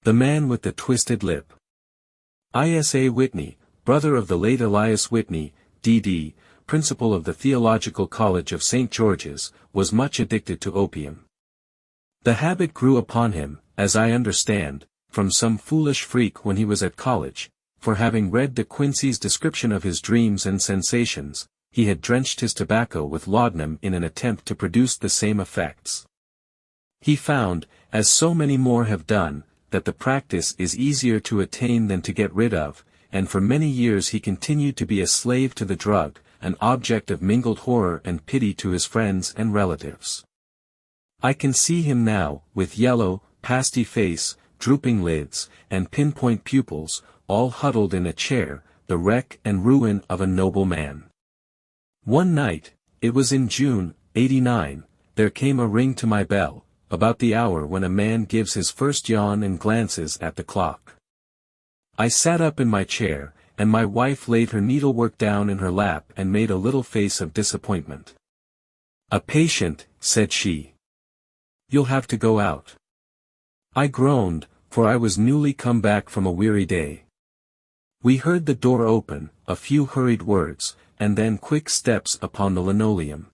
The Man with the Twisted Lip. Isa Whitney, brother of the late Elias Whitney, D.D., principal of the Theological College of St. George's, was much addicted to opium. The habit grew upon him, as I understand, from some foolish freak when he was at college, for having read De Quincey's description of his dreams and sensations, he had drenched his tobacco with laudanum in an attempt to produce the same effects. He found, as so many more have done, that the practice is easier to attain than to get rid of, and for many years he continued to be a slave to the drug, an object of mingled horror and pity to his friends and relatives. I can see him now, with yellow, pasty face, drooping lids, and pinpoint pupils, all huddled in a chair, the wreck and ruin of a noble man. One night, it was in June, '89, there came a ring to my bell, about the hour when a man gives his first yawn and glances at the clock. I sat up in my chair, and my wife laid her needlework down in her lap and made a little face of disappointment. "A patient," said she. "You'll have to go out." I groaned, for I was newly come back from a weary day. We heard the door open, a few hurried words, and then quick steps upon the linoleum.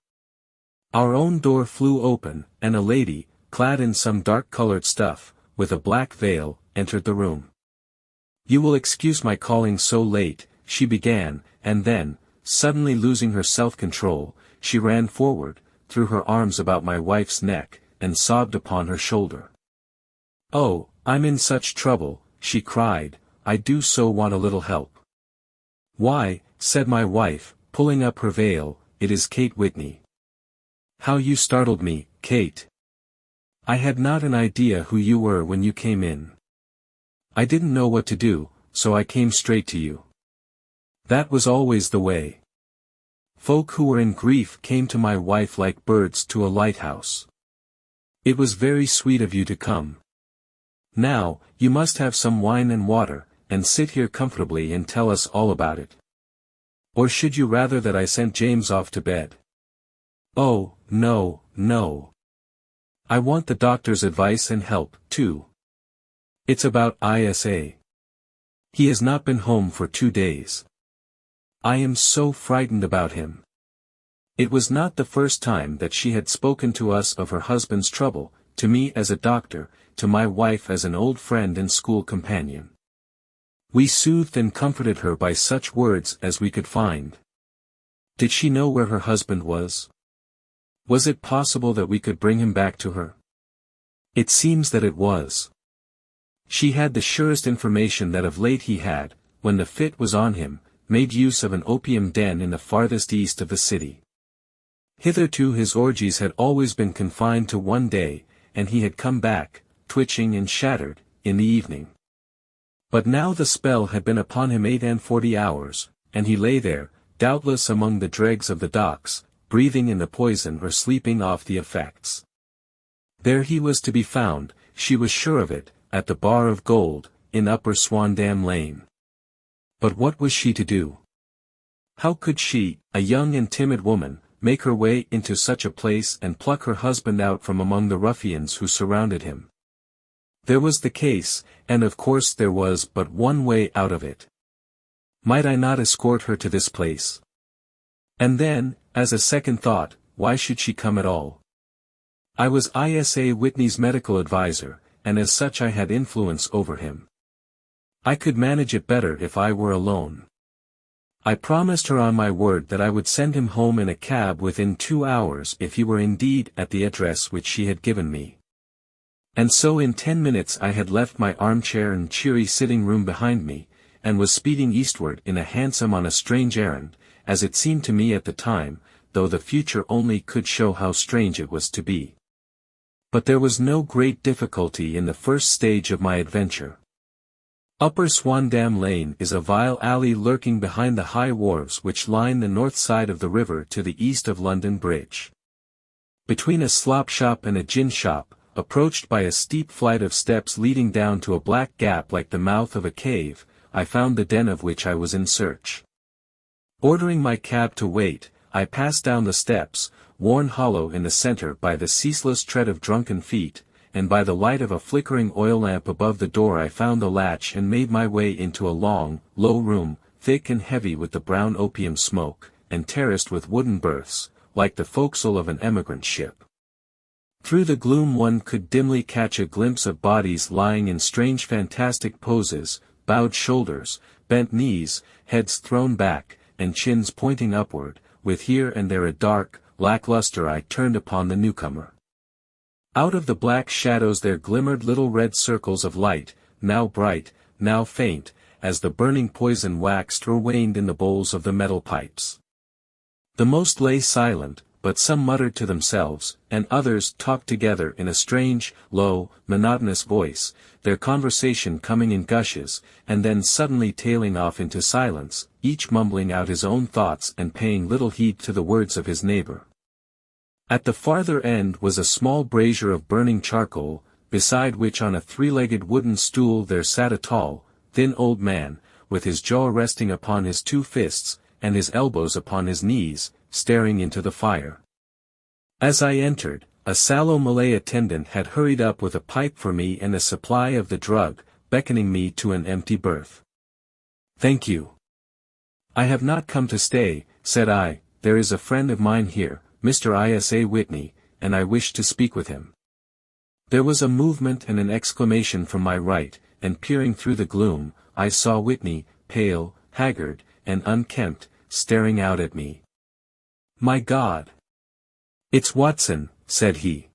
Our own door flew open, and a lady, clad in some dark-colored stuff, with a black veil, entered the room. "You will excuse my calling so late," she began, and then, suddenly losing her self-control, she ran forward, threw her arms about my wife's neck, and sobbed upon her shoulder. "Oh, I'm in such trouble," she cried, "I do so want a little help." "Why," said my wife, pulling up her veil, "it is Kate Whitney." "How you startled me, Kate. I had not an idea who you were when you came in. I didn't know what to do, so I came straight to you." That was always the way. Folk who were in grief came to my wife like birds to a lighthouse. "It was very sweet of you to come. Now, you must have some wine and water, and sit here comfortably and tell us all about it. Or should you rather that I sent James off to bed?" "Oh, no, no. I want the doctor's advice and help, too. It's about Isa. He has not been home for 2 days. I am so frightened about him." It was not the first time that she had spoken to us of her husband's trouble, to me as a doctor, to my wife as an old friend and school companion. We soothed and comforted her by such words as we could find. Did she know where her husband was? Was it possible that we could bring him back to her? It seems that it was. She had the surest information that of late he had, when the fit was on him, made use of an opium den in the farthest east of the city. Hitherto his orgies had always been confined to one day, and he had come back, twitching and shattered, in the evening. But now the spell had been upon him 48 hours, and he lay there, doubtless among the dregs of the docks, breathing in the poison or sleeping off the effects. There he was to be found, she was sure of it, at the Bar of Gold, in Upper Swandam Lane. But what was she to do? How could she, a young and timid woman, make her way into such a place and pluck her husband out from among the ruffians who surrounded him? There was the case, and of course there was but one way out of it. Might I not escort her to this place? And then, as a second thought, why should she come at all? I was Isa Whitney's medical adviser, and as such I had influence over him. I could manage it better if I were alone. I promised her on my word that I would send him home in a cab within 2 hours if he were indeed at the address which she had given me. And so in 10 minutes I had left my armchair and cheery sitting room behind me, and was speeding eastward in a hansom on a strange errand, as it seemed to me at the time, though the future only could show how strange it was to be. But there was no great difficulty in the first stage of my adventure. Upper Swandam Lane is a vile alley lurking behind the high wharves which line the north side of the river to the east of London Bridge. Between a slop shop and a gin shop, approached by a steep flight of steps leading down to a black gap like the mouth of a cave, I found the den of which I was in search. Ordering my cab to wait, I passed down the steps, worn hollow in the center by the ceaseless tread of drunken feet, and by the light of a flickering oil lamp above the door I found the latch and made my way into a long, low room, thick and heavy with the brown opium smoke, and terraced with wooden berths, like the forecastle of an emigrant ship. Through the gloom one could dimly catch a glimpse of bodies lying in strange fantastic poses, bowed shoulders, bent knees, heads thrown back, and chins pointing upward, with here and there a dark, lackluster eye turned upon the newcomer. Out of the black shadows there glimmered little red circles of light, now bright, now faint, as the burning poison waxed or waned in the bowls of the metal pipes. The most lay silent, but some muttered to themselves, and others talked together in a strange, low, monotonous voice, their conversation coming in gushes, and then suddenly tailing off into silence, each mumbling out his own thoughts and paying little heed to the words of his neighbor. At the farther end was a small brazier of burning charcoal, beside which on a three-legged wooden stool there sat a tall, thin old man, with his jaw resting upon his two fists, and his elbows upon his knees, staring into the fire. As I entered, a sallow Malay attendant had hurried up with a pipe for me and a supply of the drug, beckoning me to an empty berth. "Thank you. I have not come to stay," said I. "There is a friend of mine here, Mr. Isa Whitney, and I wish to speak with him." There was a movement and an exclamation from my right, and peering through the gloom, I saw Whitney, pale, haggard, and unkempt, staring out at me. "My God! It's Watson," said he.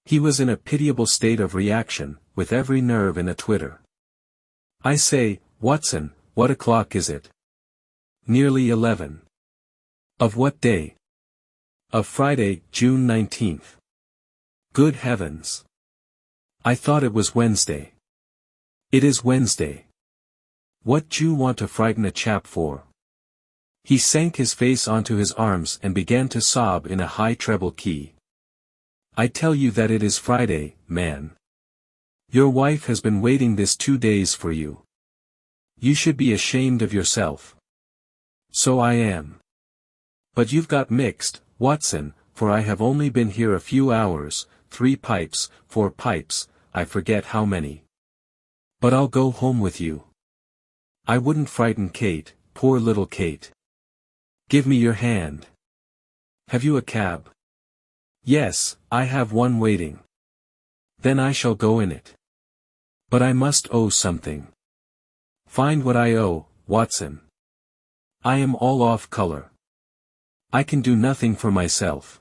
He was in a pitiable state of reaction, with every nerve in a twitter. "I say, Watson, what o'clock is it?" "Nearly 11. "Of what day?" "Of Friday, June 19th. "Good heavens! I thought it was Wednesday." "It is Wednesday. What do you want to frighten a chap for?" He sank his face onto his arms and began to sob in a high treble key. "I tell you that it is Friday, man. Your wife has been waiting this 2 days for you. You should be ashamed of yourself." "So I am. But you've got mixed, Watson, for I have only been here a few hours, 3 pipes, 4 pipes, I forget how many. But I'll go home with you. I wouldn't frighten Kate, poor little Kate. Give me your hand. Have you a cab?" "Yes, I have one waiting." "Then I shall go in it. But I must owe something." "Find what I owe, Watson. I am all off color. I can do nothing for myself."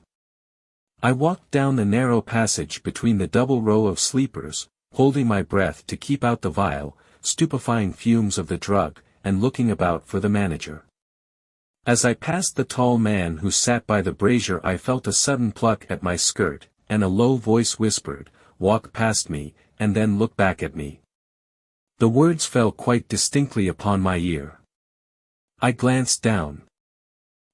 I walked down the narrow passage between the double row of sleepers, holding my breath to keep out the vile, stupefying fumes of the drug, and looking about for the manager. As I passed the tall man who sat by the brazier I felt a sudden pluck at my skirt, and a low voice whispered, "Walk past me, and then look back at me." The words fell quite distinctly upon my ear. I glanced down.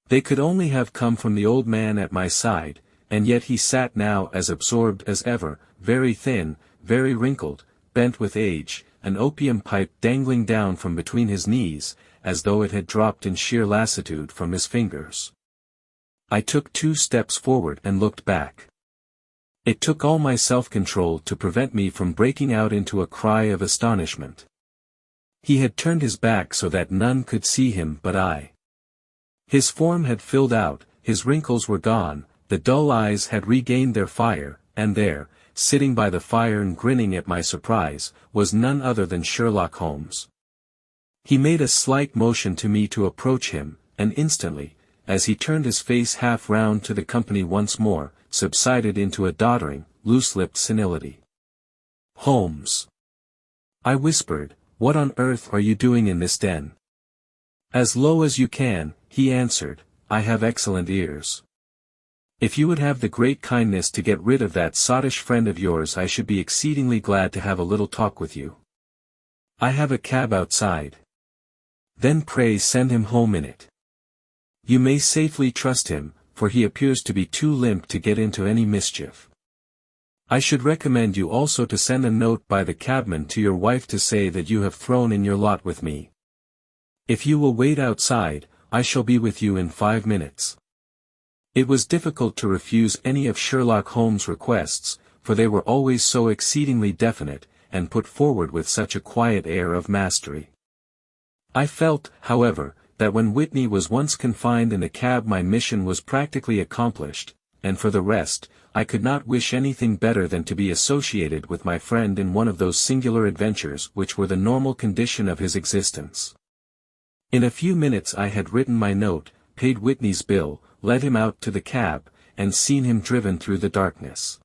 They could only have come from the old man at my side, and yet he sat now as absorbed as ever, very thin, very wrinkled, bent with age, an opium pipe dangling down from between his knees, as though it had dropped in sheer lassitude from his fingers. I took 2 steps forward and looked back. It took all my self-control to prevent me from breaking out into a cry of astonishment. He had turned his back so that none could see him but I. His form had filled out, his wrinkles were gone, the dull eyes had regained their fire, and there, sitting by the fire and grinning at my surprise, was none other than Sherlock Holmes. He made a slight motion to me to approach him, and instantly, as he turned his face half round to the company once more, subsided into a doddering, loose-lipped senility. "Holmes," I whispered, "what on earth are you doing in this den?" "As low as you can," he answered, "I have excellent ears. If you would have the great kindness to get rid of that sottish friend of yours I should be exceedingly glad to have a little talk with you. I have a cab outside. Then pray send him home in it. You may safely trust him, for he appears to be too limp to get into any mischief. I should recommend you also to send a note by the cabman to your wife to say that you have thrown in your lot with me. If you will wait outside, I shall be with you in 5 minutes." It was difficult to refuse any of Sherlock Holmes' requests, for they were always so exceedingly definite, and put forward with such a quiet air of mastery. I felt, however, that when Whitney was once confined in a cab my mission was practically accomplished, and for the rest, I could not wish anything better than to be associated with my friend in one of those singular adventures which were the normal condition of his existence. In a few minutes I had written my note, paid Whitney's bill, led him out to the cab, and seen him driven through the darkness.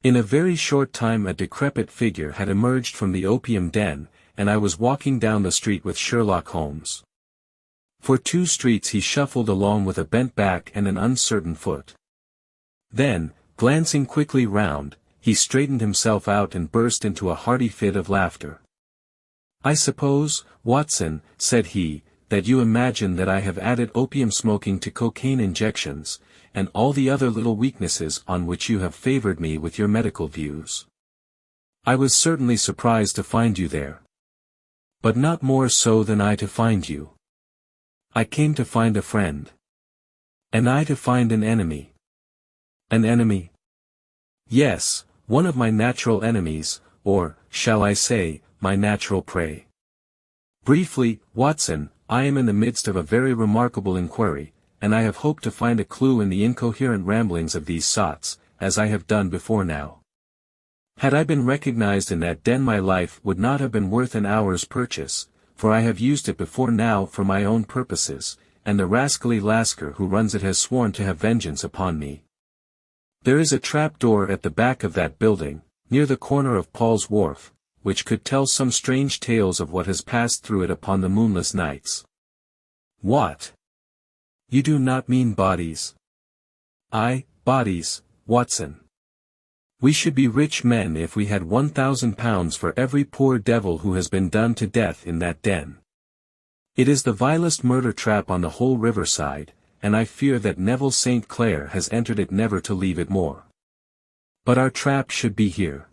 In a very short time a decrepit figure had emerged from the opium den, and I was walking down the street with Sherlock Holmes. For 2 streets he shuffled along with a bent back and an uncertain foot. Then, glancing quickly round, he straightened himself out and burst into a hearty fit of laughter. "I suppose, Watson," said he, "that you imagine that I have added opium smoking to cocaine injections, and all the other little weaknesses on which you have favored me with your medical views. I was certainly surprised to find you there. But not more so than I to find you. I came to find a friend. And I to find an enemy." "An enemy?" "Yes, one of my natural enemies, or, shall I say, my natural prey. Briefly, Watson, I am in the midst of a very remarkable inquiry, and I have hoped to find a clue in the incoherent ramblings of these sots, as I have done before now. Had I been recognized in that den my life would not have been worth an hour's purchase, for I have used it before now for my own purposes, and the rascally Lasker who runs it has sworn to have vengeance upon me. There is a trap-door at the back of that building, near the corner of Paul's Wharf, which could tell some strange tales of what has passed through it upon the moonless nights." "What? You do not mean bodies?" "Aye, bodies, Watson. We should be rich men if we had £1,000 for every poor devil who has been done to death in that den. It is the vilest murder trap on the whole riverside, and I fear that Neville St. Clair has entered it never to leave it more. But our trap should be here."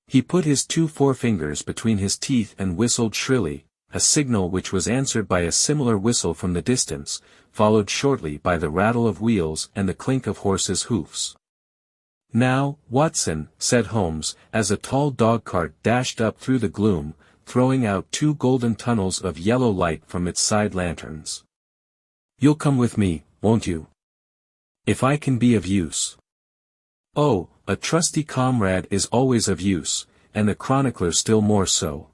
He put his 2 forefingers between his teeth and whistled shrilly, a signal which was answered by a similar whistle from the distance, followed shortly by the rattle of wheels and the clink of horses' hoofs. "Now, Watson," said Holmes, as a tall dog-cart dashed up through the gloom, throwing out 2 golden tunnels of yellow light from its side lanterns. "You'll come with me, won't you? If I can be of use." "Oh, a trusty comrade is always of use, and the chronicler still more so.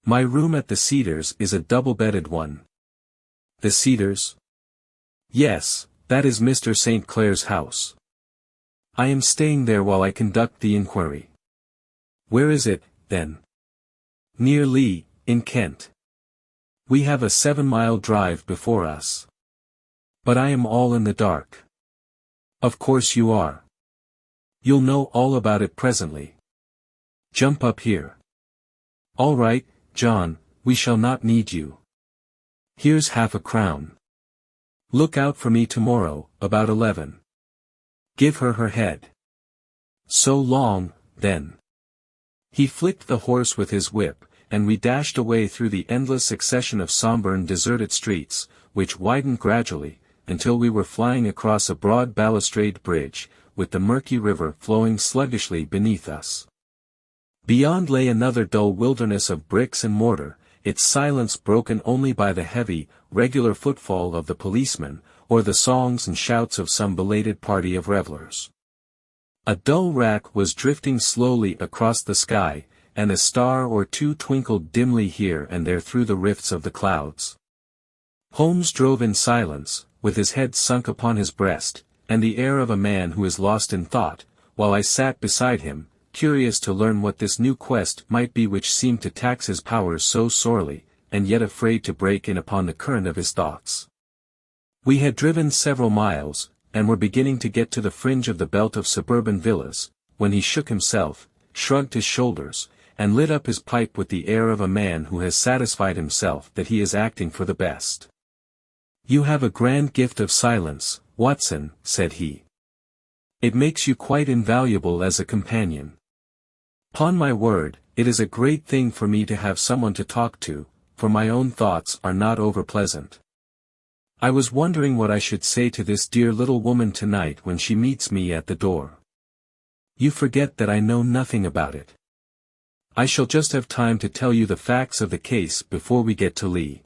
My room at the Cedars is a double-bedded one." "The Cedars?" "Yes, that is Mr. St. Clair's house. I am staying there while I conduct the inquiry." "Where is it, then?" "Near Lee, in Kent. We have a 7-mile drive before us." "But I am all in the dark." "Of course you are. You'll know all about it presently. Jump up here." "All right, John, we shall not need you. Here's £half-a-crown. Look out for me tomorrow, about 11. Give her her head. So long, then." He flicked the horse with his whip, and we dashed away through the endless succession of sombre and deserted streets, which widened gradually, until we were flying across a broad balustrade bridge, with the murky river flowing sluggishly beneath us. Beyond lay another dull wilderness of bricks and mortar, its silence broken only by the heavy, regular footfall of the policeman, or the songs and shouts of some belated party of revellers. A dull wrack was drifting slowly across the sky, and a star or 2 twinkled dimly here and there through the rifts of the clouds. Holmes drove in silence, with his head sunk upon his breast, and the air of a man who is lost in thought, while I sat beside him, curious to learn what this new quest might be which seemed to tax his powers so sorely, and yet afraid to break in upon the current of his thoughts. We had driven several miles, and were beginning to get to the fringe of the belt of suburban villas, when he shook himself, shrugged his shoulders, and lit up his pipe with the air of a man who has satisfied himself that he is acting for the best. "You have a grand gift of silence, Watson," said he. "It makes you quite invaluable as a companion. 'Pon my word, it is a great thing for me to have someone to talk to, for my own thoughts are not over-pleasant. I was wondering what I should say to this dear little woman tonight when she meets me at the door. You forget that I know nothing about it. I shall just have time to tell you the facts of the case before we get to Lee.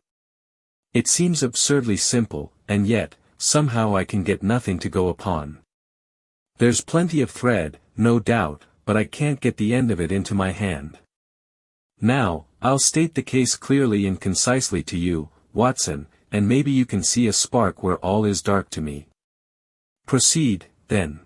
It seems absurdly simple, and yet, somehow I can get nothing to go upon. There's plenty of thread, no doubt, but I can't get the end of it into my hand. Now, I'll state the case clearly and concisely to you, Watson, and maybe you can see a spark where all is dark to me. Proceed, then.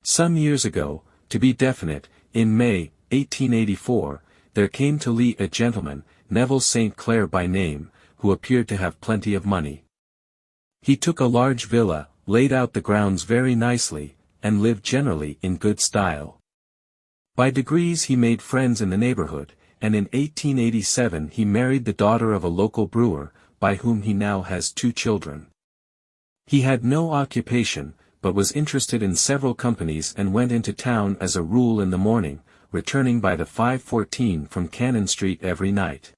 Some years ago, to be definite, in May, 1884, there came to Lee a gentleman, Neville St. Clair by name, who appeared to have plenty of money. He took a large villa, laid out the grounds very nicely, and lived generally in good style. By degrees he made friends in the neighborhood, and in 1887 he married the daughter of a local brewer, by whom he now has 2 children. He had no occupation, but was interested in several companies and went into town as a rule in the morning, returning by the 5:14 from Cannon Street every night.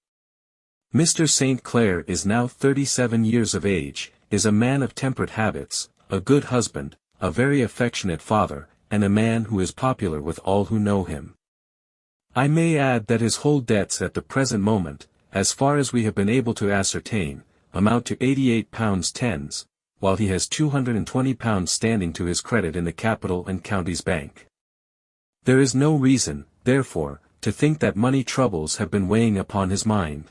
Mr. St. Clair is now 37 years of age, is a man of temperate habits, a good husband, a very affectionate father, and a man who is popular with all who know him. I may add that his whole debts at the present moment, as far as we have been able to ascertain, amount to £88 tens, while he has £220 standing to his credit in the Capital and Counties Bank. There is no reason, therefore, to think that money troubles have been weighing upon his mind.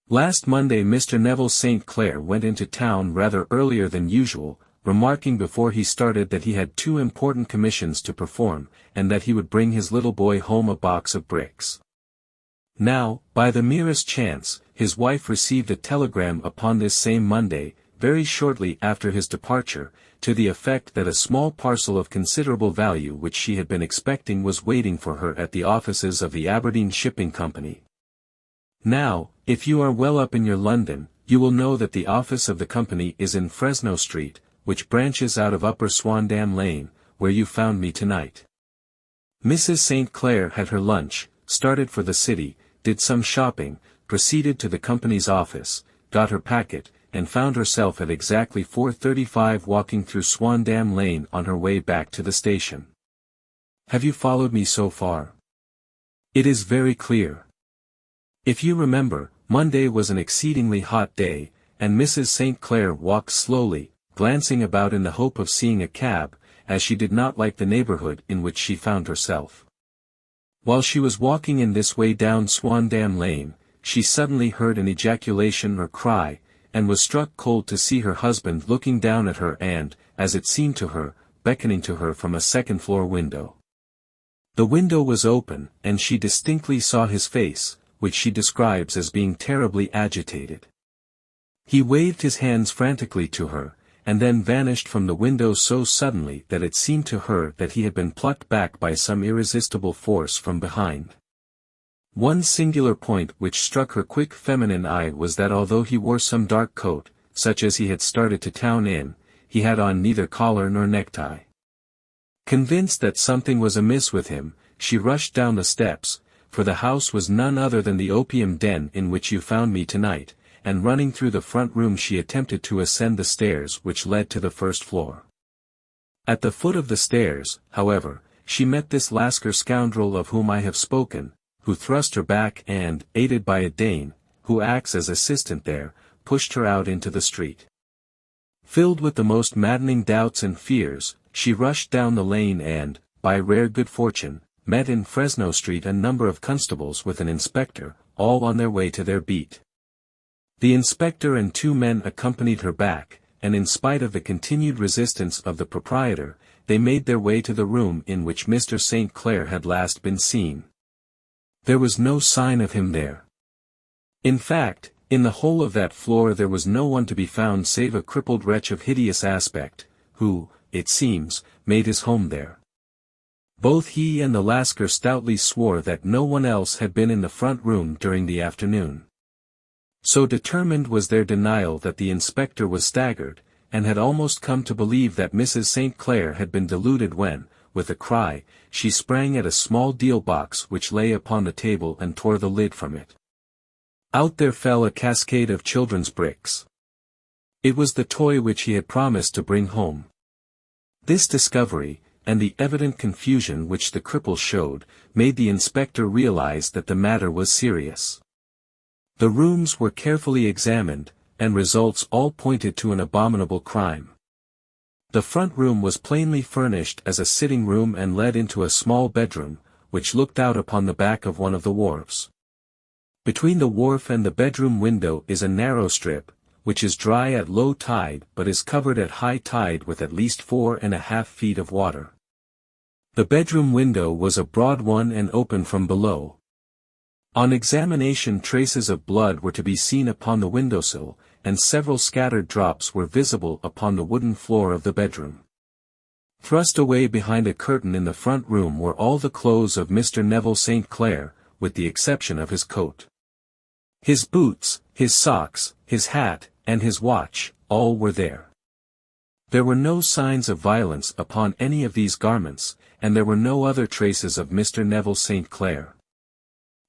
Last Monday Mr. Neville St. Clair went into town rather earlier than usual, remarking before he started that he had 2 important commissions to perform, and that he would bring his little boy home a box of bricks. Now, by the merest chance, his wife received a telegram upon this same Monday, very shortly after his departure, to the effect that a small parcel of considerable value which she had been expecting was waiting for her at the offices of the Aberdeen Shipping Company. Now, if you are well up in your London, you will know that the office of the company is in Fresno Street, which branches out of Upper Swandam Lane, where you found me tonight. Mrs. St. Clair had her lunch, started for the city, did some shopping, proceeded to the company's office, got her packet, and found herself at exactly 4:35 walking through Swandam Lane on her way back to the station. Have you followed me so far? It is very clear. If you remember, Monday was an exceedingly hot day, and Mrs. St. Clair walked slowly, glancing about in the hope of seeing a cab, as she did not like the neighborhood in which she found herself. While she was walking in this way down Swandam Lane, she suddenly heard an ejaculation or cry, and was struck cold to see her husband looking down at her and, as it seemed to her, beckoning to her from a second-floor window. The window was open, and she distinctly saw his face, which she describes as being terribly agitated. He waved his hands frantically to her, and then vanished from the window so suddenly that it seemed to her that he had been plucked back by some irresistible force from behind. One singular point which struck her quick feminine eye was that although he wore some dark coat, such as he had started to town in, he had on neither collar nor necktie. Convinced that something was amiss with him, she rushed down the steps, for the house was none other than the opium den in which you found me tonight, and running through the front room she attempted to ascend the stairs which led to the first floor. At the foot of the stairs, however, she met this Lascar scoundrel of whom I have spoken, who thrust her back and, aided by a Dane, who acts as assistant there, pushed her out into the street. Filled with the most maddening doubts and fears, she rushed down the lane and, by rare good fortune, met in Fresno Street a number of constables with an inspector, all on their way to their beat. The inspector and 2 men accompanied her back, and in spite of the continued resistance of the proprietor, they made their way to the room in which Mr. St. Clair had last been seen. There was no sign of him there. In fact, in the whole of that floor there was no one to be found save a crippled wretch of hideous aspect, who, it seems, made his home there. Both he and the Lascar stoutly swore that no one else had been in the front room during the afternoon. So determined was their denial that the inspector was staggered, and had almost come to believe that Mrs. St. Clair had been deluded when, with a cry, she sprang at a small deal box which lay upon the table and tore the lid from it. Out there fell a cascade of children's bricks. It was the toy which he had promised to bring home. This discovery, and the evident confusion which the cripple showed, made the inspector realize that the matter was serious. The rooms were carefully examined, and results all pointed to an abominable crime. The front room was plainly furnished as a sitting room and led into a small bedroom, which looked out upon the back of one of the wharves. Between the wharf and the bedroom window is a narrow strip, which is dry at low tide but is covered at high tide with at least 4.5 feet of water. The bedroom window was a broad one and open from below. On examination, traces of blood were to be seen upon the windowsill, and several scattered drops were visible upon the wooden floor of the bedroom. Thrust away behind a curtain in the front room were all the clothes of Mr. Neville St. Clair, with the exception of his coat. His boots, his socks, his hat, and his watch, all were there. There were no signs of violence upon any of these garments, and there were no other traces of Mr. Neville St. Clair.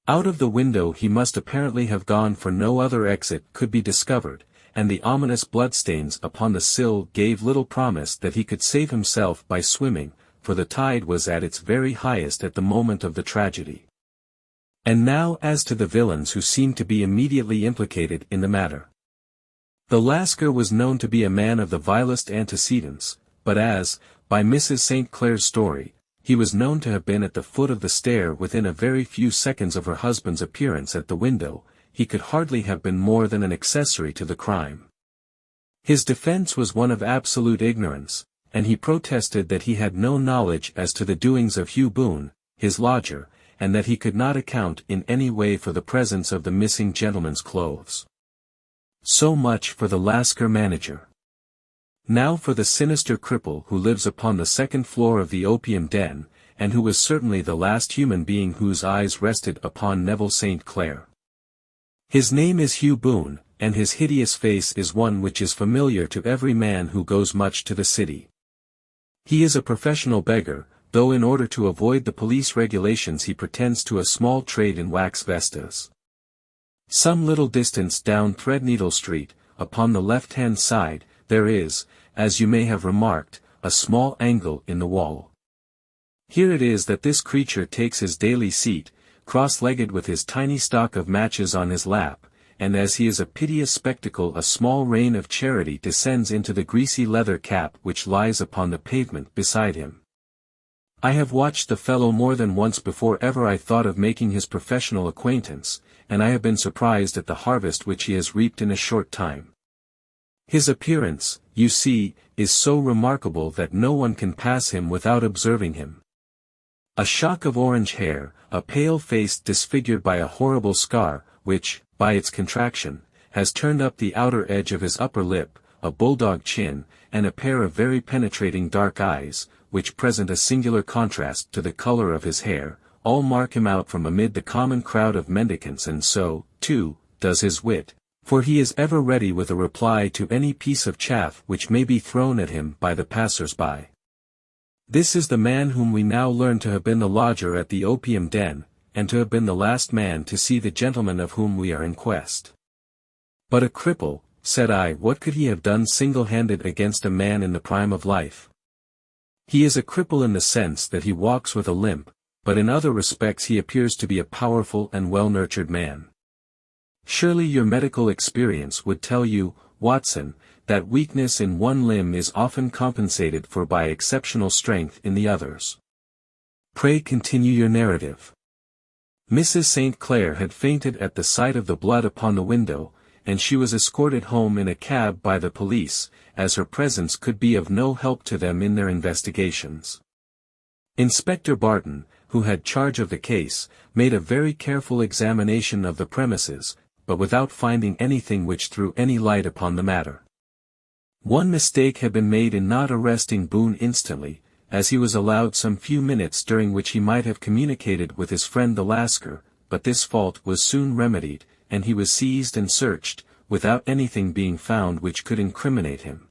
Out of the window he must apparently have gone, for no other exit could be discovered, and the ominous bloodstains upon the sill gave little promise that he could save himself by swimming, for the tide was at its very highest at the moment of the tragedy. And now as to the villains who seemed to be immediately implicated in the matter. The Lascar was known to be a man of the vilest antecedents, but as, by Mrs. St. Clair's story, he was known to have been at the foot of the stair within a very few seconds of her husband's appearance at the window, he could hardly have been more than an accessory to the crime. His defense was one of absolute ignorance, and he protested that he had no knowledge as to the doings of Hugh Boone, his lodger, and that he could not account in any way for the presence of the missing gentleman's clothes. So much for the Lascar manager. Now for the sinister cripple who lives upon the second floor of the opium den, and who was certainly the last human being whose eyes rested upon Neville St. Clair. His name is Hugh Boone, and his hideous face is one which is familiar to every man who goes much to the city. He is a professional beggar, though in order to avoid the police regulations he pretends to a small trade in wax vestas. Some little distance down Threadneedle Street, upon the left-hand side, there is, as you may have remarked, a small angle in the wall. Here it is that this creature takes his daily seat, cross-legged with his tiny stock of matches on his lap, and as he is a piteous spectacle a small rain of charity descends into the greasy leather cap which lies upon the pavement beside him. I have watched the fellow more than once before ever I thought of making his professional acquaintance, and I have been surprised at the harvest which he has reaped in a short time. His appearance, you see, is so remarkable that no one can pass him without observing him. A shock of orange hair, a pale face disfigured by a horrible scar, which, by its contraction, has turned up the outer edge of his upper lip, a bulldog chin, and a pair of very penetrating dark eyes, which present a singular contrast to the color of his hair, all mark him out from amid the common crowd of mendicants, and so, too, does his wit, for he is ever ready with a reply to any piece of chaff which may be thrown at him by the passers-by. This is the man whom we now learn to have been the lodger at the opium den, and to have been the last man to see the gentleman of whom we are in quest. But a cripple, said I, what could he have done single-handed against a man in the prime of life? He is a cripple in the sense that he walks with a limp, but in other respects he appears to be a powerful and well-nurtured man. Surely your medical experience would tell you, Watson, that weakness in one limb is often compensated for by exceptional strength in the others. Pray continue your narrative. Mrs. St. Clair had fainted at the sight of the blood upon the window, and she was escorted home in a cab by the police, as her presence could be of no help to them in their investigations. Inspector Barton, who had charge of the case, made a very careful examination of the premises, but without finding anything which threw any light upon the matter. One mistake had been made in not arresting Boone instantly, as he was allowed some few minutes during which he might have communicated with his friend the Lascar, but this fault was soon remedied, and he was seized and searched, without anything being found which could incriminate him.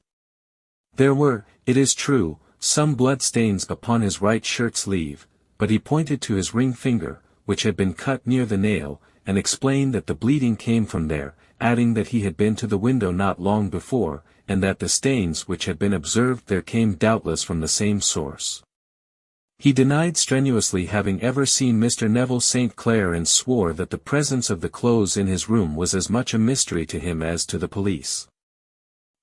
There were, it is true, some blood stains upon his right shirt sleeve, but he pointed to his ring finger, which had been cut near the nail, and explained that the bleeding came from there, adding that he had been to the window not long before, and that the stains which had been observed there came doubtless from the same source. He denied strenuously having ever seen Mr. Neville St. Clair and swore that the presence of the clothes in his room was as much a mystery to him as to the police.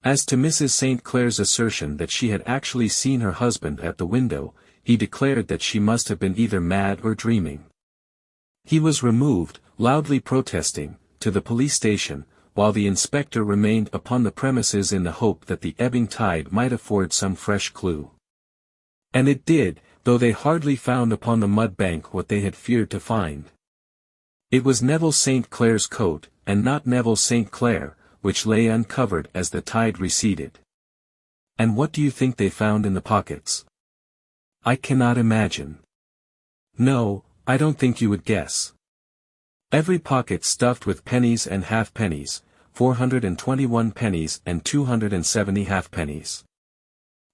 As to Mrs. St. Clair's assertion that she had actually seen her husband at the window, he declared that she must have been either mad or dreaming. He was removed, loudly protesting, to the police station, while the inspector remained upon the premises in the hope that the ebbing tide might afford some fresh clue. And it did, though they hardly found upon the mud bank what they had feared to find. It was Neville St. Clair's coat, and not Neville St. Clair, which lay uncovered as the tide receded. And what do you think they found in the pockets? I cannot imagine. No, I don't think you would guess. Every pocket stuffed with pennies and halfpennies, 421 pennies and 270 halfpennies.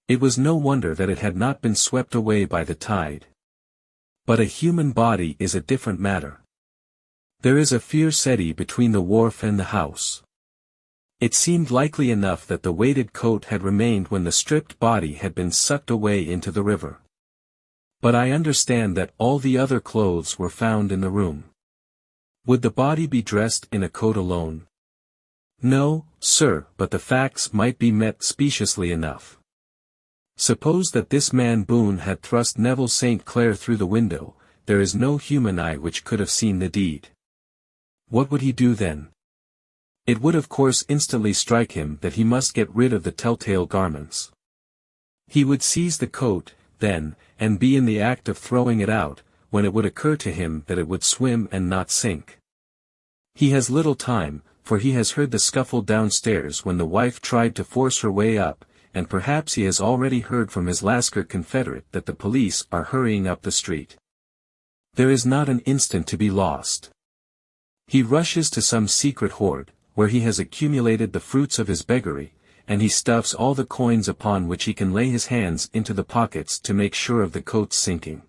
It was no wonder that it had not been swept away by the tide. But a human body is a different matter. There is a fierce eddy between the wharf and the house. It seemed likely enough that the weighted coat had remained when the stripped body had been sucked away into the river. But I understand that all the other clothes were found in the room. Would the body be dressed in a coat alone? No, sir, but the facts might be met speciously enough. Suppose that this man Boone had thrust Neville St. Clair through the window, there is no human eye which could have seen the deed. What would he do then? It would of course instantly strike him that he must get rid of the telltale garments. He would seize the coat, then, and be in the act of throwing it out, when it would occur to him that it would swim and not sink. He has little time, for he has heard the scuffle downstairs when the wife tried to force her way up, and perhaps he has already heard from his Lascar confederate that the police are hurrying up the street. There is not an instant to be lost. He rushes to some secret hoard, where he has accumulated the fruits of his beggary, and he stuffs all the coins upon which he can lay his hands into the pockets to make sure of the coat's sinking.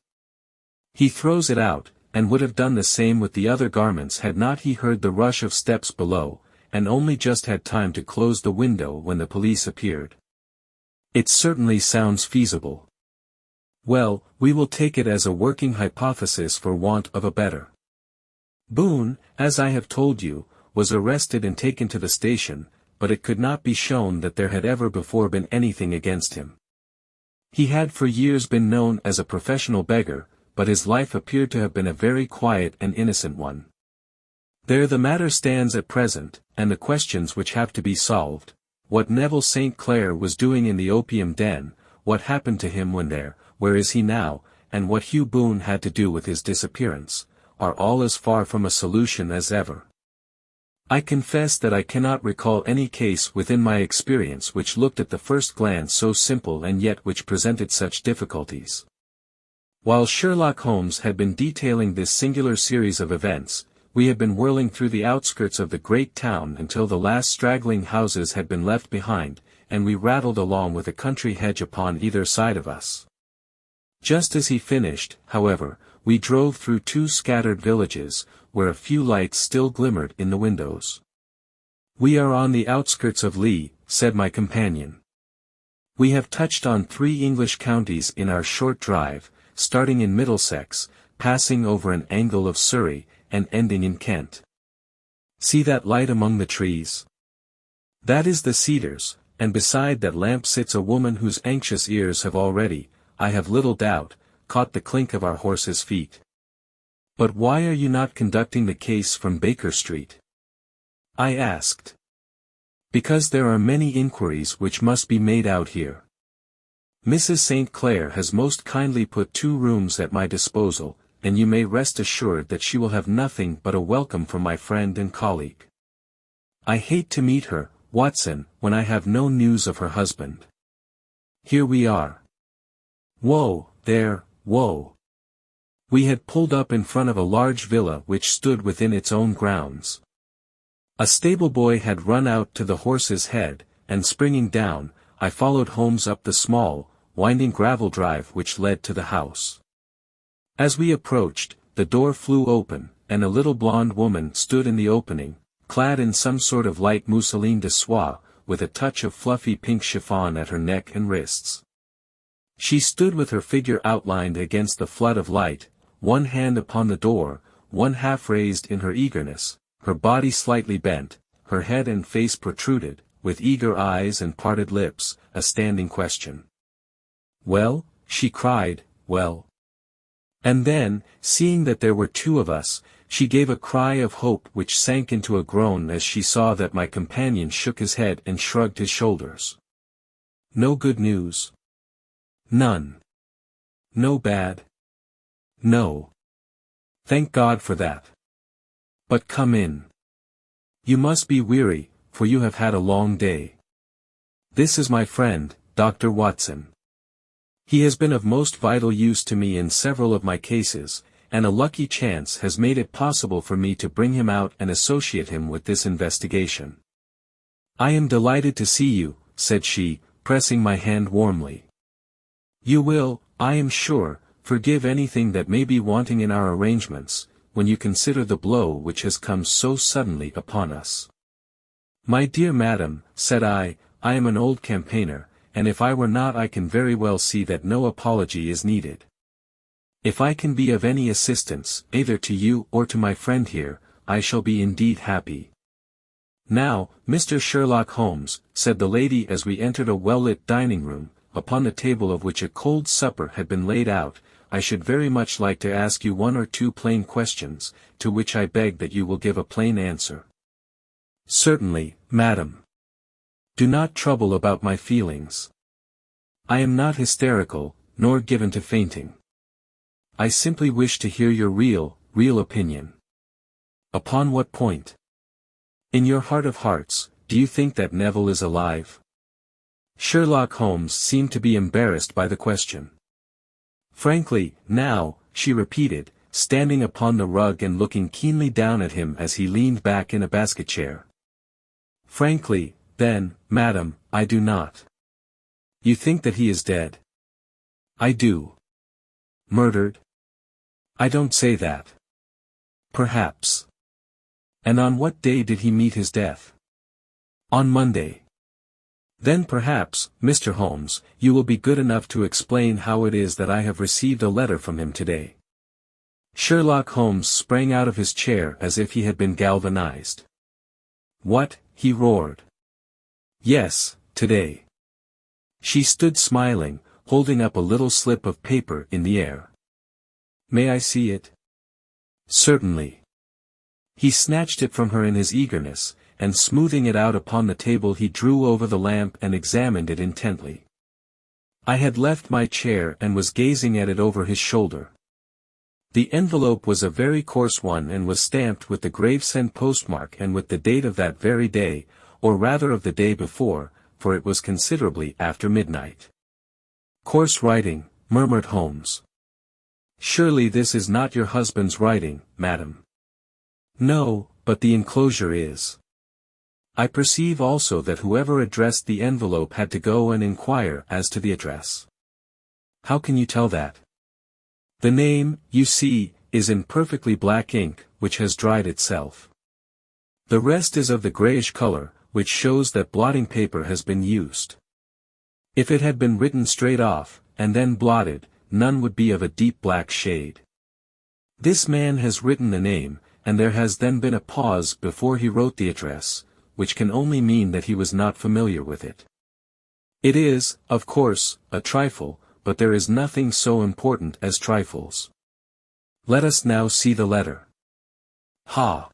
He throws it out, and would have done the same with the other garments had not he heard the rush of steps below, and only just had time to close the window when the police appeared. It certainly sounds feasible. Well, we will take it as a working hypothesis for want of a better. Boone, as I have told you, was arrested and taken to the station, but it could not be shown that there had ever before been anything against him. He had for years been known as a professional beggar, but his life appeared to have been a very quiet and innocent one. There the matter stands at present, and the questions which have to be solved: what Neville St. Clair was doing in the opium den, what happened to him when there, where is he now, and what Hugh Boone had to do with his disappearance, are all as far from a solution as ever. I confess that I cannot recall any case within my experience which looked at the first glance so simple and yet which presented such difficulties. While Sherlock Holmes had been detailing this singular series of events, we had been whirling through the outskirts of the great town until the last straggling houses had been left behind, and we rattled along with a country hedge upon either side of us. Just as he finished, however, we drove through two scattered villages, where a few lights still glimmered in the windows. "We are on the outskirts of Lee," said my companion. "We have touched on 3 English counties in our short drive, starting in Middlesex, passing over an angle of Surrey, and ending in Kent. See that light among the trees? That is the Cedars, and beside that lamp sits a woman whose anxious ears have already, I have little doubt, caught the clink of our horses' feet. But why are you not conducting the case from Baker Street?" I asked. "Because there are many inquiries which must be made out here. Mrs. St. Clair has most kindly put 2 rooms at my disposal, and you may rest assured that she will have nothing but a welcome from my friend and colleague. I hate to meet her, Watson, when I have no news of her husband. Here we are. Whoa, there, whoa." We had pulled up in front of a large villa which stood within its own grounds. A stable boy had run out to the horse's head, and springing down, I followed Holmes up the small, winding gravel drive which led to the house. As we approached, the door flew open, and a little blonde woman stood in the opening, clad in some sort of light mousseline de soie, with a touch of fluffy pink chiffon at her neck and wrists. She stood with her figure outlined against the flood of light, one hand upon the door, one half raised in her eagerness, her body slightly bent, her head and face protruded, with eager eyes and parted lips, a standing question. "Well?" she cried, "well?" And then, seeing that there were two of us, she gave a cry of hope which sank into a groan as she saw that my companion shook his head and shrugged his shoulders. "No good news?" "None." "No bad?" "No." "Thank God for that. But come in. You must be weary, for you have had a long day. This is my friend, Dr. Watson. He has been of most vital use to me in several of my cases, and a lucky chance has made it possible for me to bring him out and associate him with this investigation." "I am delighted to see you," said she, pressing my hand warmly. "You will, I am sure, forgive anything that may be wanting in our arrangements, when you consider the blow which has come so suddenly upon us." "My dear madam," said I am an old campaigner, and if I were not I can very well see that no apology is needed. If I can be of any assistance, either to you or to my friend here, I shall be indeed happy." "Now, Mr. Sherlock Holmes," said the lady as we entered a well-lit dining room, upon the table of which a cold supper had been laid out, "I should very much like to ask you one or two plain questions, to which I beg that you will give a plain answer." "Certainly, madam. Do not trouble about my feelings. I am not hysterical, nor given to fainting. I simply wish to hear your real opinion." "Upon what point?" "In your heart of hearts, do you think that Neville is alive?" Sherlock Holmes seemed to be embarrassed by the question. "Frankly, now," she repeated, standing upon the rug and looking keenly down at him as he leaned back in a basket chair. "Frankly, then, madam, I do not." "You think that he is dead?" "I do." "Murdered?" "I don't say that." "Perhaps." "And on what day did he meet his death?" "On Monday." "Then perhaps, Mr. Holmes, you will be good enough to explain how it is that I have received a letter from him today." Sherlock Holmes sprang out of his chair as if he had been galvanized. "What?" he roared. "Yes, today." She stood smiling, holding up a little slip of paper in the air. "May I see it?" "Certainly." He snatched it from her in his eagerness, and smoothing it out upon the table he drew over the lamp and examined it intently. I had left my chair and was gazing at it over his shoulder. The envelope was a very coarse one and was stamped with the Gravesend postmark and with the date of that very day, or rather of the day before, for it was considerably after midnight. "Coarse writing," murmured Holmes. "Surely this is not your husband's writing, madam." "No, but the enclosure is." I perceive also that whoever addressed the envelope had to go and inquire as to the address. "How can you tell that?" "The name, you see, is in perfectly black ink, which has dried itself. The rest is of the grayish color, which shows that blotting paper has been used. If it had been written straight off, and then blotted, none would be of a deep black shade. This man has written the name, and there has then been a pause before he wrote the address, which can only mean that he was not familiar with it. It is, of course, a trifle, but there is nothing so important as trifles. Let us now see the letter. Ha!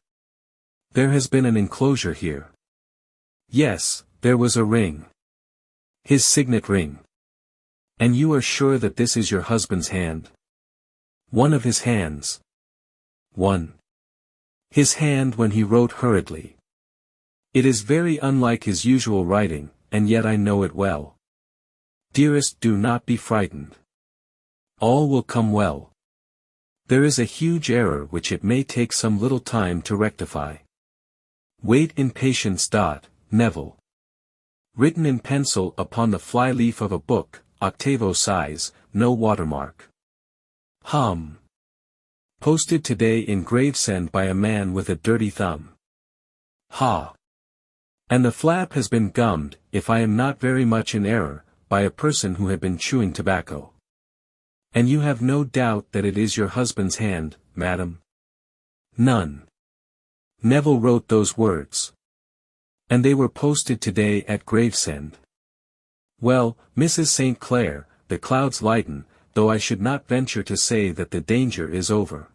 There has been an enclosure here. Yes, there was a ring. His signet ring. And you are sure that this is your husband's hand? One of his hands. One. His hand when he wrote hurriedly. It is very unlike his usual writing, and yet I know it well. Dearest, do not be frightened. All will come well. There is a huge error which it may take some little time to rectify. Wait in patience. Neville. Written in pencil upon the fly-leaf of a book, octavo size, no watermark. Posted today in Gravesend by a man with a dirty thumb. Ha! And the flap has been gummed, if I am not very much in error, by a person who had been chewing tobacco. And you have no doubt that it is your husband's hand, madam? None. Neville wrote those words. And they were posted today at Gravesend. Well, Mrs. St. Clair, the clouds lighten, though I should not venture to say that the danger is over.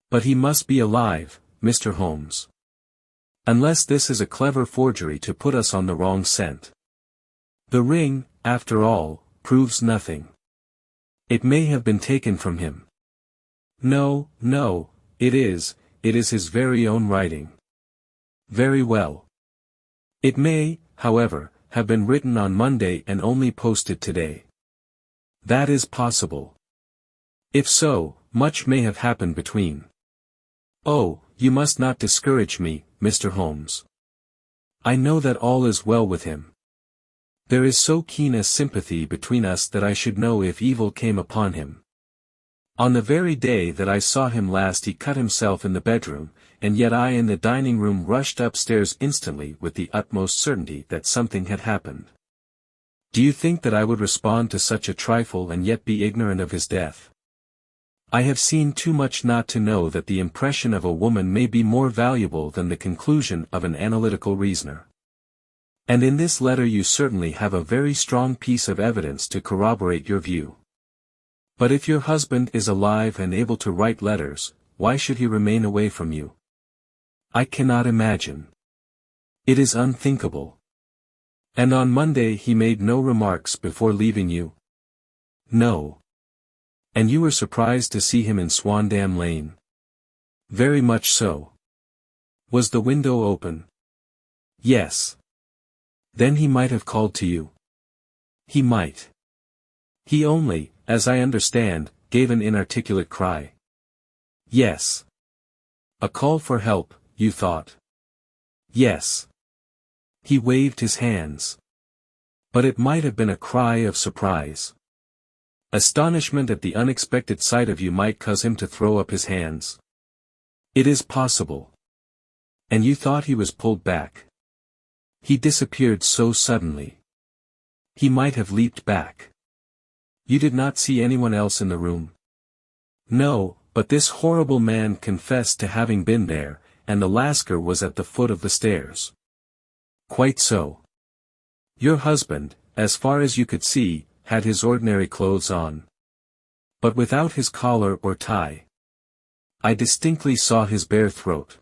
But he must be alive, Mr. Holmes. Unless this is a clever forgery to put us on the wrong scent. The ring, after all, proves nothing. It may have been taken from him. No, no, it is his very own writing. Very well. It may, however, have been written on Monday and only posted today. That is possible. If so, much may have happened between. Oh, you must not discourage me, Mr. Holmes. I know that all is well with him. There is so keen a sympathy between us that I should know if evil came upon him. On the very day that I saw him last he cut himself in the bedroom, and yet I in the dining room rushed upstairs instantly with the utmost certainty that something had happened. Do you think that I would respond to such a trifle and yet be ignorant of his death? I have seen too much not to know that the impression of a woman may be more valuable than the conclusion of an analytical reasoner. And in this letter you certainly have a very strong piece of evidence to corroborate your view. But if your husband is alive and able to write letters, why should he remain away from you? I cannot imagine. It is unthinkable. And on Monday he made no remarks before leaving you? No. And you were surprised to see him in Swandam Lane? Very much so. Was the window open? Yes. Then he might have called to you. He might. He only, as I understand, gave an inarticulate cry. Yes. A call for help, you thought? Yes. He waved his hands. But it might have been a cry of surprise. Astonishment at the unexpected sight of you might cause him to throw up his hands. It is possible. And you thought he was pulled back. He disappeared so suddenly. He might have leaped back. You did not see anyone else in the room? No, but this horrible man confessed to having been there, and the Lascar was at the foot of the stairs. Quite so. Your husband, as far as you could see, had his ordinary clothes on. But without his collar or tie. I distinctly saw his bare throat.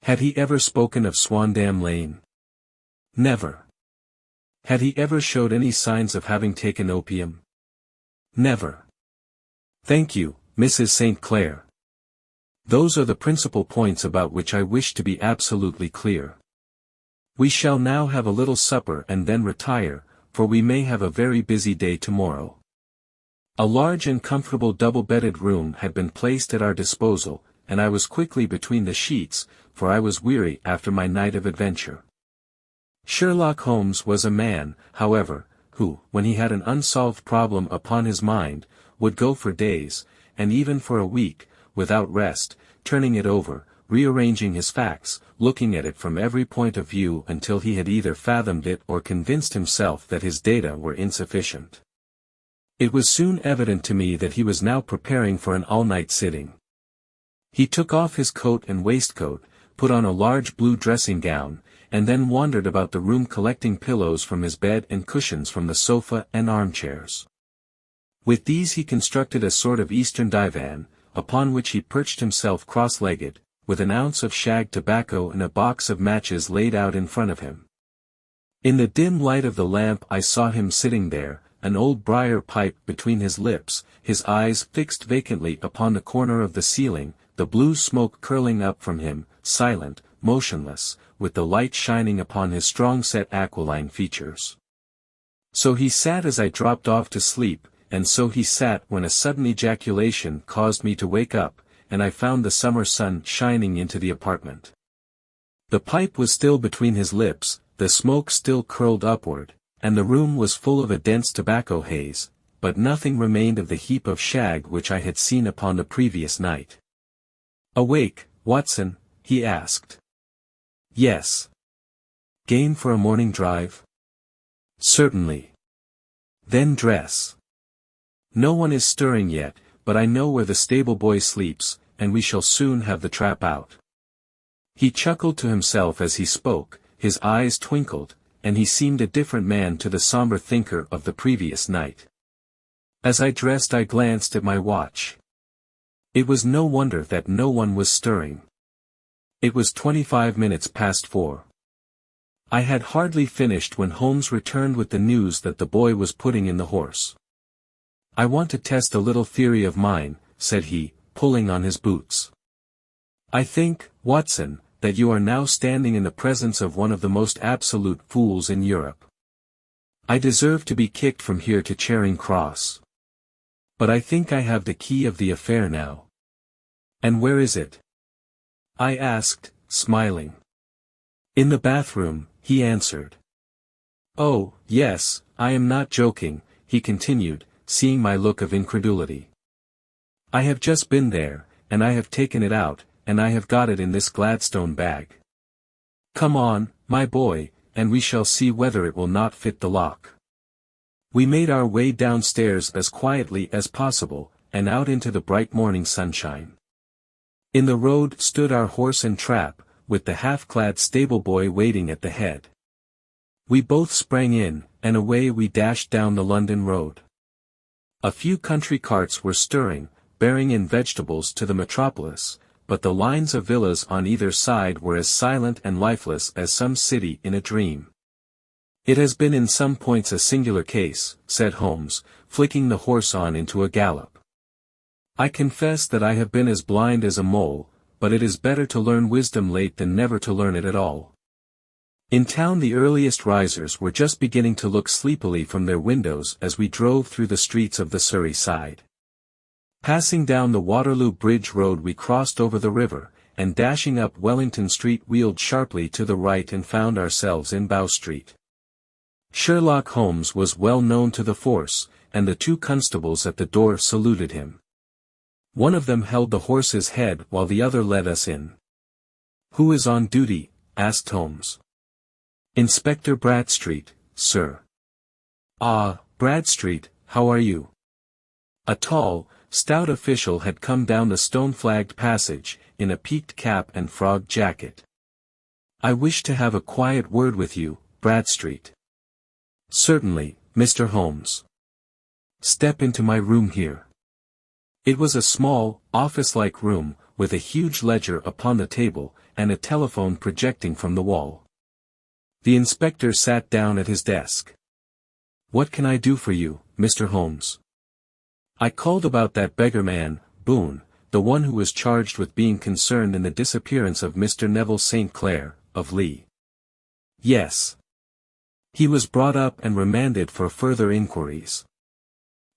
Had he ever spoken of Swandam Lane? Never. Had he ever showed any signs of having taken opium? Never. Thank you, Mrs. St. Clair. Those are the principal points about which I wish to be absolutely clear. We shall now have a little supper and then retire, for we may have a very busy day tomorrow. A large and comfortable double-bedded room had been placed at our disposal, and I was quickly between the sheets, for I was weary after my night of adventure. Sherlock Holmes was a man, however, who, when he had an unsolved problem upon his mind, would go for days, and even for a week, without rest, turning it over, rearranging his facts, looking at it from every point of view until he had either fathomed it or convinced himself that his data were insufficient. It was soon evident to me that he was now preparing for an all-night sitting. He took off his coat and waistcoat, put on a large blue dressing gown, and then wandered about the room collecting pillows from his bed and cushions from the sofa and armchairs. With these he constructed a sort of Eastern divan, upon which he perched himself cross-legged, with an ounce of shag tobacco and a box of matches laid out in front of him. In the dim light of the lamp I saw him sitting there, an old briar pipe between his lips, his eyes fixed vacantly upon the corner of the ceiling, the blue smoke curling up from him, silent, motionless, with the light shining upon his strong-set aquiline features. So he sat as I dropped off to sleep, and so he sat when a sudden ejaculation caused me to wake up, and I found the summer sun shining into the apartment. The pipe was still between his lips, the smoke still curled upward, and the room was full of a dense tobacco haze, but nothing remained of the heap of shag which I had seen upon the previous night. "Awake, Watson?" he asked. "Yes." "Game for a morning drive?" "Certainly." Then dress. No one is stirring yet, but I know where the stable boy sleeps, and we shall soon have the trap out." He chuckled to himself as he spoke, his eyes twinkled, and he seemed a different man to the somber thinker of the previous night. As I dressed I glanced at my watch. It was no wonder that no one was stirring. It was 25 minutes past 4. I had hardly finished when Holmes returned with the news that the boy was putting in the horse. "I want to test a little theory of mine," said he, pulling on his boots. "I think, Watson, that you are now standing in the presence of one of the most absolute fools in Europe. I deserve to be kicked from here to Charing Cross. But I think I have the key of the affair now." "And where is it?" I asked, smiling. "In the bathroom," he answered. "Oh, yes, I am not joking," he continued, seeing my look of incredulity. "I have just been there, and I have taken it out, and I have got it in this Gladstone bag. Come on, my boy, and we shall see whether it will not fit the lock." We made our way downstairs as quietly as possible, and out into the bright morning sunshine. In the road stood our horse and trap, with the half-clad stable boy waiting at the head. We both sprang in, and away we dashed down the London road. A few country carts were stirring, bearing in vegetables to the metropolis, but the lines of villas on either side were as silent and lifeless as some city in a dream. "It has been in some points a singular case," said Holmes, flicking the horse on into a gallop. "I confess that I have been as blind as a mole, but it is better to learn wisdom late than never to learn it at all." In town the earliest risers were just beginning to look sleepily from their windows as we drove through the streets of the Surrey side. Passing down the Waterloo Bridge Road we crossed over the river, and dashing up Wellington Street wheeled sharply to the right and found ourselves in Bow Street. Sherlock Holmes was well known to the force, and the two constables at the door saluted him. One of them held the horse's head while the other led us in. "Who is on duty?" asked Holmes. "Inspector Bradstreet, sir." "Ah, Bradstreet, how are you?" A tall, stout official had come down the stone-flagged passage, in a peaked cap and frog jacket. "I wish to have a quiet word with you, Bradstreet." "Certainly, Mr. Holmes. Step into my room here." It was a small, office-like room, with a huge ledger upon the table, and a telephone projecting from the wall. The inspector sat down at his desk. "What can I do for you, Mr. Holmes?" "I called about that beggar man, Boone, the one who was charged with being concerned in the disappearance of Mr. Neville St. Clair, of Lee." "Yes. He was brought up and remanded for further inquiries."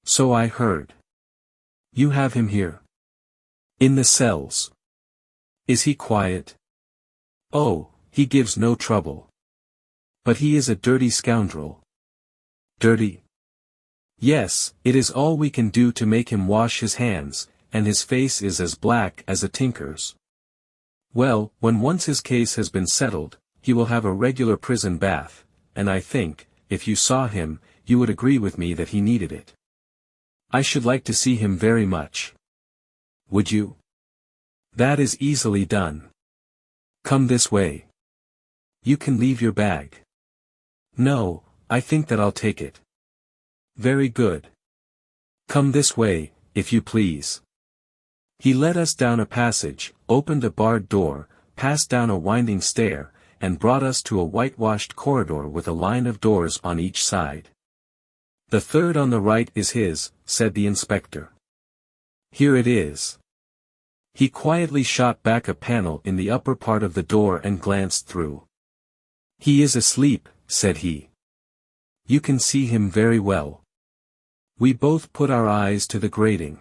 "So I heard. You have him here?" "In the cells." "Is he quiet?" "Oh, he gives no trouble. But he is a dirty scoundrel." "Dirty?" "Yes, it is all we can do to make him wash his hands, and his face is as black as a tinker's. Well, when once his case has been settled, he will have a regular prison bath, and I think, if you saw him, you would agree with me that he needed it." "I should like to see him very much." "Would you?" "That is easily done. Come this way. You can leave your bag." "No, I think that I'll take it." "Very good. Come this way, if you please." He led us down a passage, opened a barred door, passed down a winding stair, and brought us to a whitewashed corridor with a line of doors on each side. "The third on the right is his," said the inspector. "Here it is." He quietly shot back a panel in the upper part of the door and glanced through. "He is asleep," said he. "You can see him very well." We both put our eyes to the grating.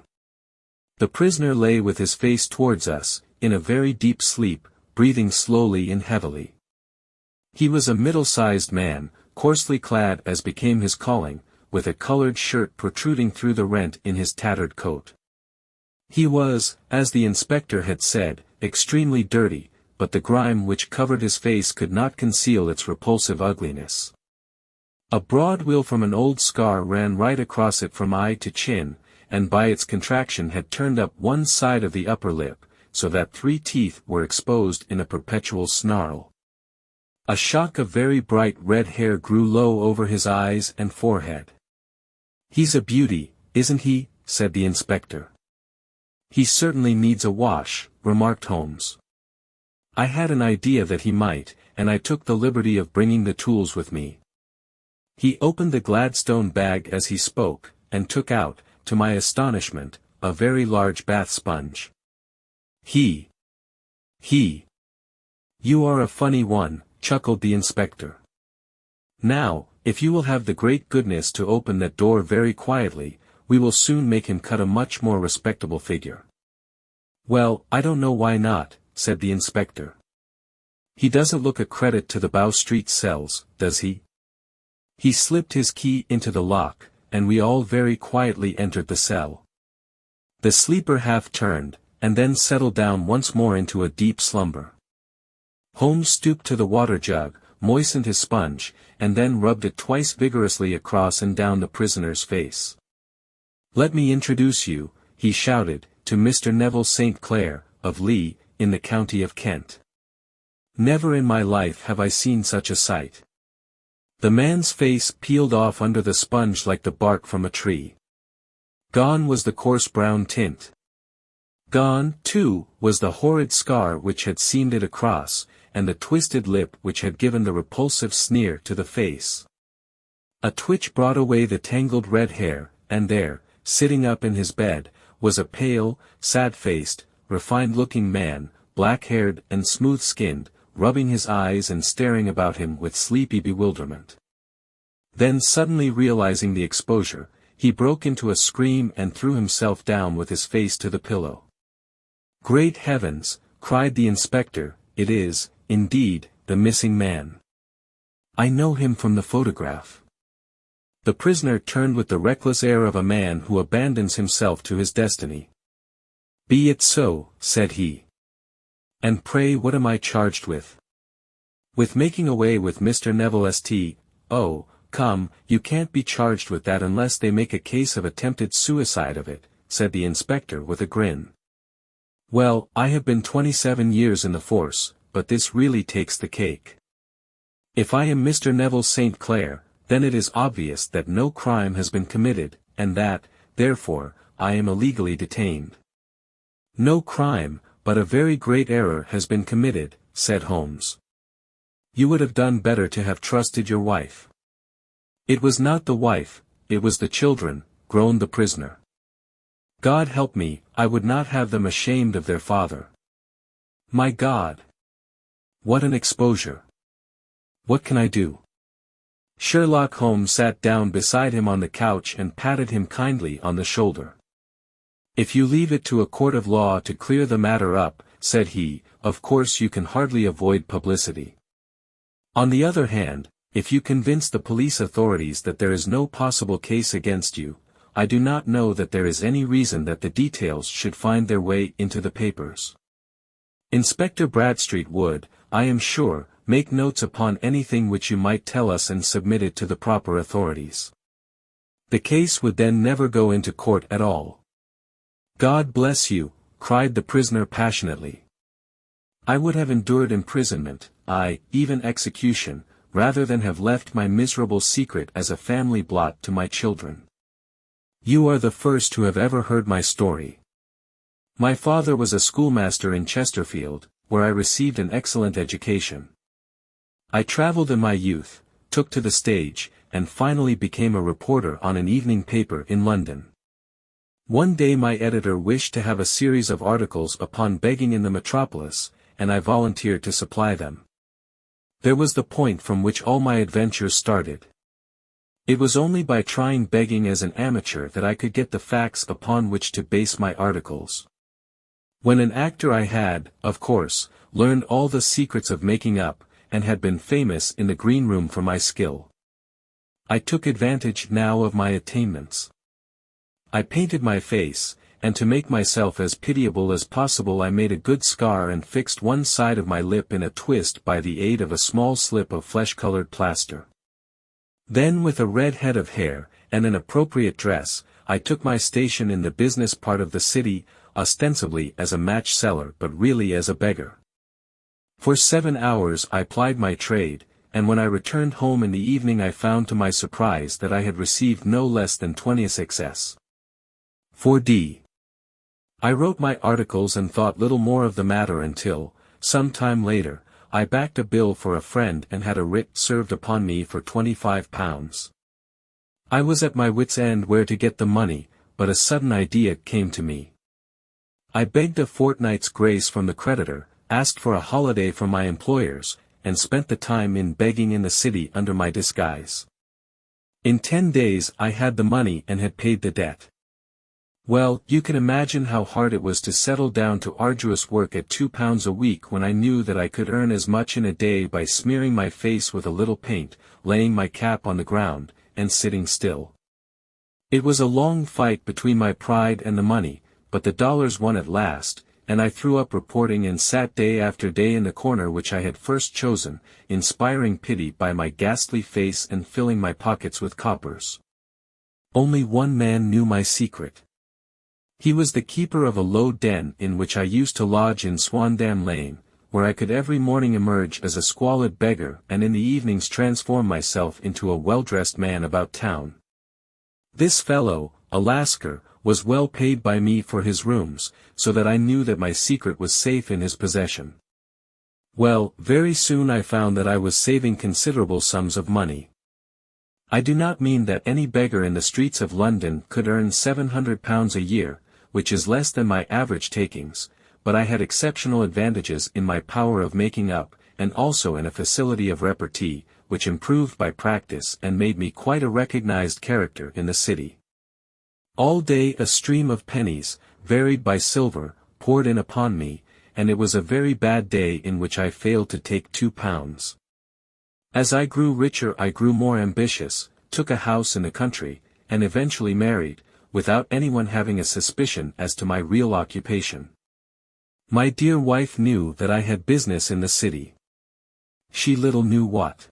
The prisoner lay with his face towards us, in a very deep sleep, breathing slowly and heavily. He was a middle-sized man, coarsely clad as became his calling, with a colored shirt protruding through the rent in his tattered coat. He was, as the inspector had said, extremely dirty, but the grime which covered his face could not conceal its repulsive ugliness. A broad wheal from an old scar ran right across it from eye to chin, and by its contraction had turned up one side of the upper lip, so that 3 teeth were exposed in a perpetual snarl. A shock of very bright red hair grew low over his eyes and forehead. "He's a beauty, isn't he?" said the inspector. "He certainly needs a wash," remarked Holmes. "I had an idea that he might, and I took the liberty of bringing the tools with me." He opened the Gladstone bag as he spoke, and took out, to my astonishment, a very large bath sponge. He. "You are a funny one," chuckled the inspector. "Now, if you will have the great goodness to open that door very quietly, we will soon make him cut a much more respectable figure." "Well, I don't know why not," said the inspector. "He doesn't look a credit to the Bow Street cells, does he?" He slipped his key into the lock, and we all very quietly entered the cell. The sleeper half turned, and then settled down once more into a deep slumber. Holmes stooped to the water jug, moistened his sponge, and then rubbed it twice vigorously across and down the prisoner's face. "Let me introduce you," he shouted, "to Mr. Neville St. Clair, of Lee, in the county of Kent. Never in my life have I seen such a sight." The man's face peeled off under the sponge like the bark from a tree. Gone was the coarse brown tint. Gone, too, was the horrid scar which had seamed it across, and the twisted lip which had given the repulsive sneer to the face. A twitch brought away the tangled red hair, and there, sitting up in his bed, was a pale, sad-faced, refined-looking man, black-haired and smooth-skinned, rubbing his eyes and staring about him with sleepy bewilderment. Then suddenly realizing the exposure, he broke into a scream and threw himself down with his face to the pillow. "Great heavens!" cried the inspector, "it is, indeed, the missing man. I know him from the photograph." The prisoner turned with the reckless air of a man who abandons himself to his destiny. "Be it so," said he. "And pray what am I charged with?" "With making away with Mr. Neville St. Oh, come, you can't be charged with that unless they make a case of attempted suicide of it," said the inspector with a grin. "Well, I have been 27 years in the force, but this really takes the cake. If I am Mr. Neville St. Clair, then it is obvious that no crime has been committed, and that, therefore, I am illegally detained." "No crime, but a very great error has been committed," said Holmes. "You would have done better to have trusted your wife." "It was not the wife, it was the children," groaned the prisoner. "God help me, I would not have them ashamed of their father. My God! What an exposure! What can I do?" Sherlock Holmes sat down beside him on the couch and patted him kindly on the shoulder. "If you leave it to a court of law to clear the matter up," said he, "of course you can hardly avoid publicity. On the other hand, if you convince the police authorities that there is no possible case against you, I do not know that there is any reason that the details should find their way into the papers. Inspector Bradstreet would, I am sure, make notes upon anything which you might tell us and submit it to the proper authorities. The case would then never go into court at all." "God bless you," cried the prisoner passionately. "I would have endured imprisonment, aye, even execution, rather than have left my miserable secret as a family blot to my children. You are the first who have ever heard my story. My father was a schoolmaster in Chesterfield, where I received an excellent education. I traveled in my youth, took to the stage, and finally became a reporter on an evening paper in London. One day my editor wished to have a series of articles upon begging in the metropolis, and I volunteered to supply them. There was the point from which all my adventures started. It was only by trying begging as an amateur that I could get the facts upon which to base my articles. When an actor I had, of course, learned all the secrets of making up, and had been famous in the green room for my skill. I took advantage now of my attainments. I painted my face, and to make myself as pitiable as possible I made a good scar and fixed one side of my lip in a twist by the aid of a small slip of flesh-colored plaster. Then with a red head of hair, and an appropriate dress, I took my station in the business part of the city, ostensibly as a match seller but really as a beggar. For 7 hours I plied my trade, and when I returned home in the evening I found to my surprise that I had received no less than 26s. 4d. I wrote my articles and thought little more of the matter until, some time later, I backed a bill for a friend and had a writ served upon me for £25. I was at my wit's end where to get the money, but a sudden idea came to me. I begged a fortnight's grace from the creditor, asked for a holiday from my employers, and spent the time in begging in the city under my disguise. In 10 days I had the money and had paid the debt. Well, you can imagine how hard it was to settle down to arduous work at £2 a week when I knew that I could earn as much in a day by smearing my face with a little paint, laying my cap on the ground, and sitting still. It was a long fight between my pride and the money, but the dollars won at last, and I threw up reporting and sat day after day in the corner which I had first chosen, inspiring pity by my ghastly face and filling my pockets with coppers. Only one man knew my secret. He was the keeper of a low den in which I used to lodge in Swandam Lane, where I could every morning emerge as a squalid beggar and in the evenings transform myself into a well-dressed man about town. This fellow, a Lascar, was well paid by me for his rooms, so that I knew that my secret was safe in his possession. Well, very soon I found that I was saving considerable sums of money. I do not mean that any beggar in the streets of London could earn £700 a year, which is less than my average takings, but I had exceptional advantages in my power of making up, and also in a facility of repartee, which improved by practice and made me quite a recognized character in the city. All day a stream of pennies, varied by silver, poured in upon me, and it was a very bad day in which I failed to take £2. As I grew richer I grew more ambitious, took a house in the country, and eventually married, without anyone having a suspicion as to my real occupation. My dear wife knew that I had business in the city. She little knew what.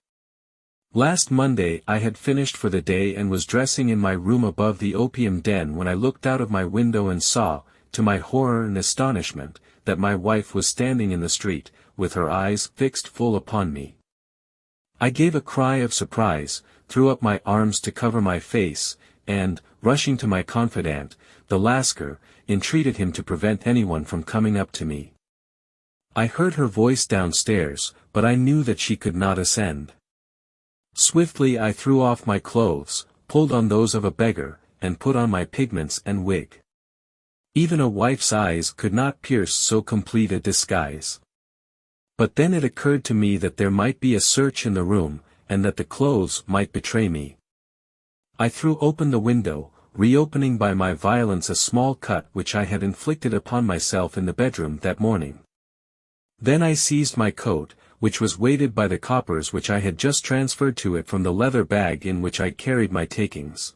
Last Monday I had finished for the day and was dressing in my room above the opium den when I looked out of my window and saw, to my horror and astonishment, that my wife was standing in the street, with her eyes fixed full upon me. I gave a cry of surprise, threw up my arms to cover my face, and, rushing to my confidant, the Lascar, entreated him to prevent anyone from coming up to me. I heard her voice downstairs, but I knew that she could not ascend. Swiftly I threw off my clothes, pulled on those of a beggar, and put on my pigments and wig. Even a wife's eyes could not pierce so complete a disguise. But then it occurred to me that there might be a search in the room, and that the clothes might betray me. I threw open the window, reopening by my violence a small cut which I had inflicted upon myself in the bedroom that morning. Then I seized my coat, which was weighted by the coppers which I had just transferred to it from the leather bag in which I carried my takings.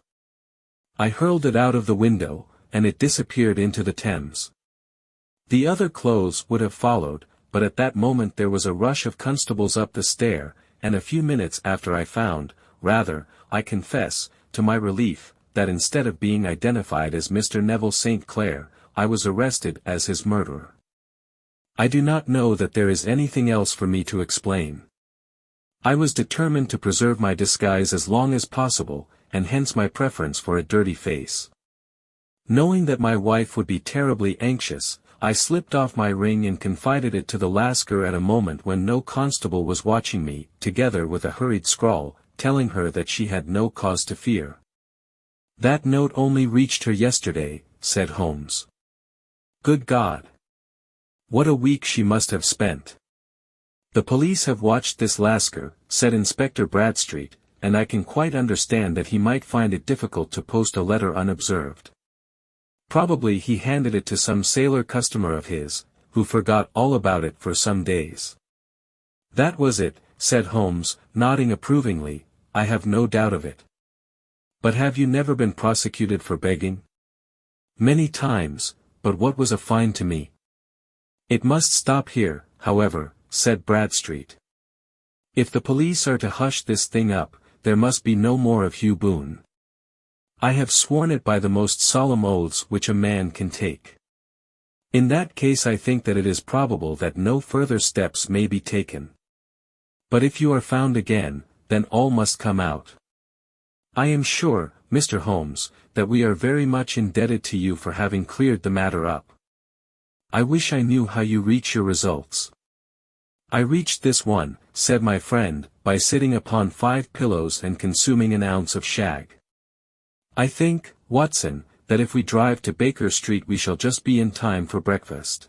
I hurled it out of the window, and it disappeared into the Thames. The other clothes would have followed, but at that moment there was a rush of constables up the stair, and a few minutes after I found, rather, I confess, to my relief, that instead of being identified as Mr. Neville St. Clair, I was arrested as his murderer. I do not know that there is anything else for me to explain. I was determined to preserve my disguise as long as possible, and hence my preference for a dirty face. Knowing that my wife would be terribly anxious, I slipped off my ring and confided it to the Lascar at a moment when no constable was watching me, together with a hurried scrawl, telling her that she had no cause to fear. "That note only reached her yesterday," said Holmes. "Good God! What a week she must have spent." "The police have watched this Lascar," said Inspector Bradstreet, "and I can quite understand that he might find it difficult to post a letter unobserved. Probably he handed it to some sailor customer of his, who forgot all about it for some days." "That was it," said Holmes, nodding approvingly, "I have no doubt of it. But have you never been prosecuted for begging?" "Many times, but what was a fine to me?" "It must stop here, however," said Bradstreet. "If the police are to hush this thing up, there must be no more of Hugh Boone. I have sworn it by the most solemn oaths which a man can take. In that case I think that it is probable that no further steps may be taken. But if you are found again, then all must come out. I am sure, Mr. Holmes, that we are very much indebted to you for having cleared the matter up. I wish I knew how you reach your results. I reached this one, said my friend, by sitting upon 5 pillows and consuming an ounce of shag. I think, Watson, that if we drive to Baker Street we shall just be in time for breakfast.